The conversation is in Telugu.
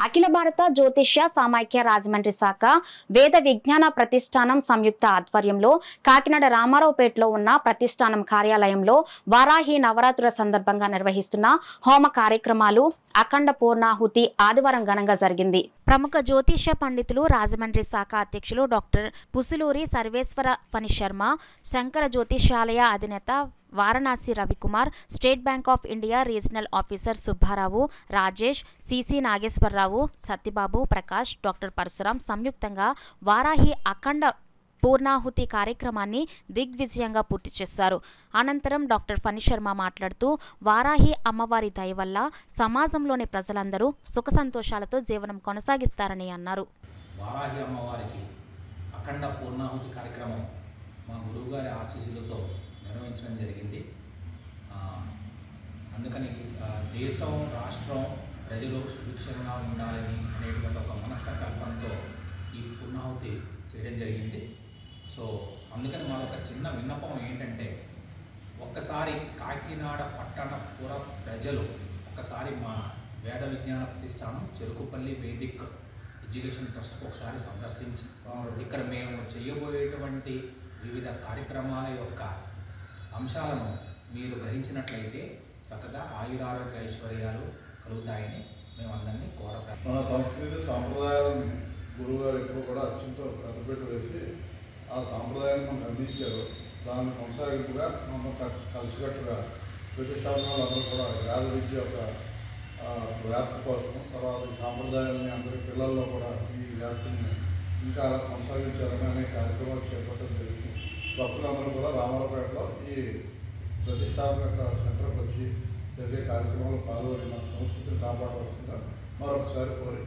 అఖిల భారత జ్యోతిష్య సామాఖ్య రాజమండ్రి శాఖ వేద విజ్ఞాన ప్రతిష్టానం సంయుక్త ఆధ్వర్యంలో కాకినాడ రామారావుపేటలో ఉన్న ప్రతిష్టానం కార్యాలయంలో వారాహి నవరాత్రుల సందర్భంగా నిర్వహిస్తున్న హోమ కార్యక్రమాలు అఖండ పూర్ణాహుతి ఆదివారం ఘనంగా జరిగింది. ప్రముఖ జ్యోతిష్య పండితులు రాజమండ్రి శాఖ అధ్యక్షులు డాక్టర్ పుసులూరి సర్వేశ్వర ఫణి శర్మ, శంకర జ్యోతిష్యాలయ అధినేత Varanasi Ravikumar, state bank of India regional officer Subbarao, Rajesh, CC Nageswararao, Satyababu, Prakash, doctor Parasuram సంయుక్తంగా వారాహి అఖండ పూర్ణాహుతి కార్యక్రమాన్ని దిగ్విజయంగా పూర్తి చేశారు. అనంతరం డాక్టర్ ఫణి శర్మ మాట్లాడుతూ వారాహి అమ్మవారి దయ వల్ల సమాజంలోని ప్రజలందరూ సుఖ సంతోషాలతో జీవనం కొనసాగిస్తారని అన్నారు. వారాహి అమ్మవారికి అఖండ పూర్ణాహుతి కార్యక్రమం మా గురువుగారి ఆశీస్సులతో నిర్వహించడం జరిగింది. అందుకని దేశం, రాష్ట్రం, ప్రజలు సుభిక్షంగా ఉండాలని అనేటువంటి ఒక మనస్సంకల్పంతో ఈ పూర్ణాహుతి చేయడం జరిగింది. సో అందుకని మాకు చిన్న విన్నపం ఏంటంటే, ఒక్కసారి కాకినాడ పట్టణ పుర ప్రజలు ఒక్కసారి మా వేద విజ్ఞాన ప్రతిష్టానం చెరుకుపల్లి వేదిక్ ఎడ్యుకేషన్ ట్రస్ట్కి ఒకసారి సందర్శించి ఇక్కడ మేము చేయబోయేటువంటి వివిధ కార్యక్రమాల యొక్క అంశాలను మీరు గ్రహించినట్లయితే చక్కగా ఆయురారోగ్య ఐశ్వర్యాలు కలుగుతాయని మేము అందరినీ కోరతాం. మన సంస్కృతి సాంప్రదాయాలను గురువుగారు ఎప్పుడు కూడా అత్యంత పెద్దపీట వేసి ఆ సాంప్రదాయాన్ని మనకు అందించారు. దాన్ని కొనసాగింపుగా మనం కలిసికట్టుగా ప్రతిష్టాపనలు అందరూ కూడా వేద విద్య యొక్క వ్యాప్తి కోసం, తర్వాత ఈ సాంప్రదాయాన్ని అందరి పిల్లల్లో కూడా ఈ వ్యాప్తిని ఇంకా అలా కొనసాగించాలని అనే కార్యక్రమాలు చేపట్టడం జరిగింది. భక్తులందరూ కూడా రామారావుపేటలో ఈ ప్రతిష్టాపన సెంటర్కి వచ్చి జరిగే కార్యక్రమాలు పాల్గొని మన సంస్కృతిని కాపాడవలసిందిగా మరొకసారి కోరి